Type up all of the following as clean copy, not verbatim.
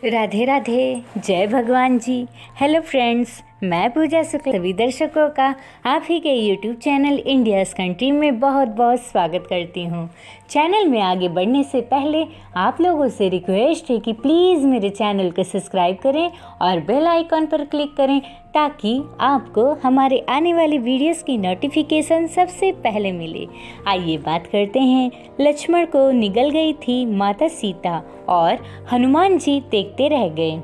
राधे राधे, जय भगवान जी। Hello friends, मैं पूजा शुक्ल सभी दर्शकों का आप ही के यूट्यूब चैनल इंडियाज़ कंट्री में बहुत बहुत स्वागत करती हूँ। चैनल में आगे बढ़ने से पहले आप लोगों से रिक्वेस्ट है कि प्लीज़ मेरे चैनल को सब्सक्राइब करें और बेल आइकॉन पर क्लिक करें ताकि आपको हमारे आने वाली वीडियोस की नोटिफिकेशन सबसे पहले मिले। आइए बात करते हैं। लक्ष्मण को निगल गई थी माता सीता और हनुमान जी देखते रह गए।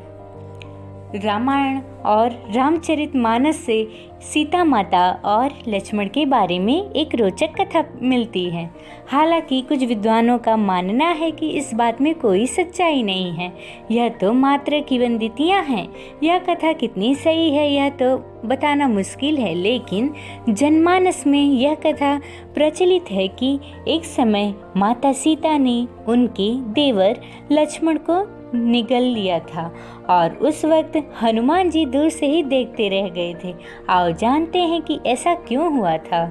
रामायण और रामचरितमानस से सीता माता और लक्ष्मण के बारे में एक रोचक कथा मिलती है। हालांकि कुछ विद्वानों का मानना है कि इस बात में कोई सच्चाई नहीं है, यह तो मात्र किंवदंतियां हैं। यह कथा कितनी सही है यह तो बताना मुश्किल है, लेकिन जनमानस में यह कथा प्रचलित है कि एक समय माता सीता ने उनके देवर लक्ष्मण को निगल लिया था और उस वक्त हनुमान जी दूर से ही देखते रह गए थे। आओ जानते हैं कि ऐसा क्यों हुआ था।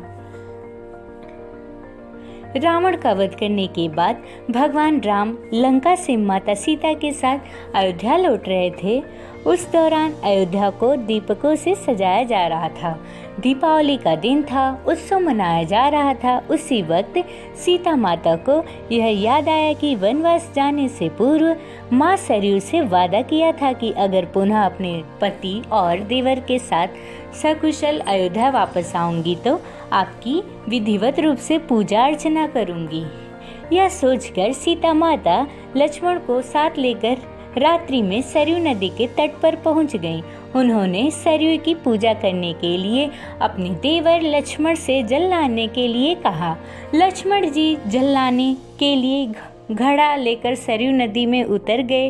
रावण का वध करने के बाद भगवान राम लंका से माता सीता के साथ अयोध्या लौट रहे थे। उस दौरान अयोध्या को दीपकों से सजाया जा रहा था। दीपावली का दिन था, उत्सव मनाया जा रहा था। उसी वक्त सीता माता को यह याद आया कि वनवास जाने से पूर्व माँ सरयू से वादा किया था कि अगर पुनः अपने पति और देवर के साथ सकुशल अयोध्या वापस आऊंगी तो आपकी विधिवत रूप से पूजा अर्चना करूंगी। यह सोचकर सीता माता लक्ष्मण को साथ लेकर रात्रि में सरयू नदी के तट पर पहुंच गईं। उन्होंने सरयू की पूजा करने के लिए अपने देवर लक्ष्मण से जल लाने के लिए कहा। लक्ष्मण जी जल लाने के लिए घड़ा लेकर सरयू नदी में उतर गए।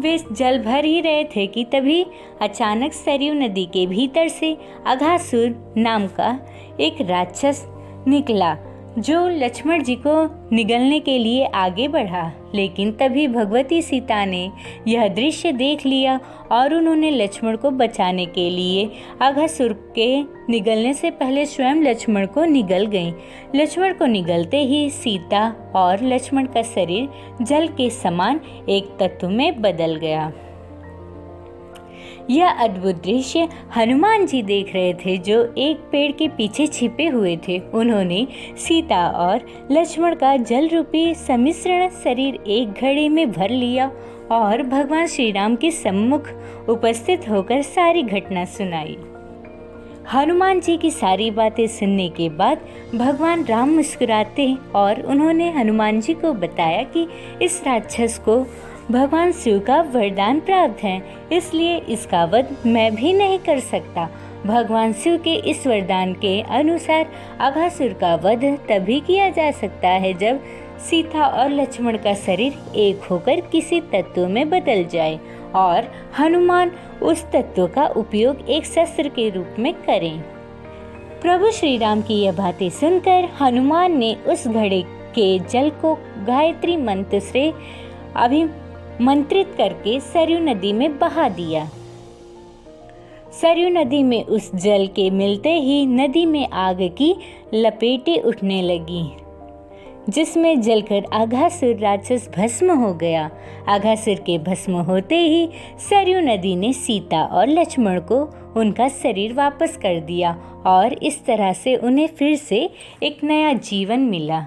वे जल भर ही रहे थे कि तभी अचानक सरयू नदी के भीतर से अघासुर नाम का एक राक्षस निकला जो लक्ष्मण जी को निगलने के लिए आगे बढ़ा। लेकिन तभी भगवती सीता ने यह दृश्य देख लिया और उन्होंने लक्ष्मण को बचाने के लिए अघासुर के निगलने से पहले स्वयं लक्ष्मण को निगल गईं। लक्ष्मण को निगलते ही सीता और लक्ष्मण का शरीर जल के समान एक तत्व में बदल गया। यह अद्भुत दृश्य हनुमान जी देख रहे थे जो एक पेड़ के पीछे छिपे हुए थे। उन्होंने सीता और लक्ष्मण का जल रूपी सम्मिश्रण शरीर एक घड़े में भर लिया और भगवान श्री राम के सम्मुख उपस्थित होकर सारी घटना सुनाई। हनुमान जी की सारी बातें सुनने के बाद भगवान राम मुस्कुराते और उन्होंने हनुमान जी को बताया कि इस राक्षस को भगवान शिव का वरदान प्राप्त है, इसलिए इसका वध मैं भी नहीं कर सकता। भगवान शिव के इस वरदान के अनुसार अघासुर का वध तभी किया जा सकता है जब सीता और लक्ष्मण का शरीर एक होकर किसी तत्व में बदल जाए और हनुमान उस तत्व का उपयोग एक शस्त्र के रूप में करें। प्रभु श्री राम की यह बातें सुनकर हनुमान ने उस घड़े के जल को गायत्री मंत्र से अभिमंत्रित करके सरयू नदी में बहा दिया। सरयू नदी में उस जल के मिलते ही नदी में आग की लपेटें उठने लगी, जिसमें जलकर अघासुर राक्षस भस्म हो गया। अघासुर के भस्म होते ही सरयू नदी ने सीता और लक्ष्मण को उनका शरीर वापस कर दिया और इस तरह से उन्हें फिर से एक नया जीवन मिला।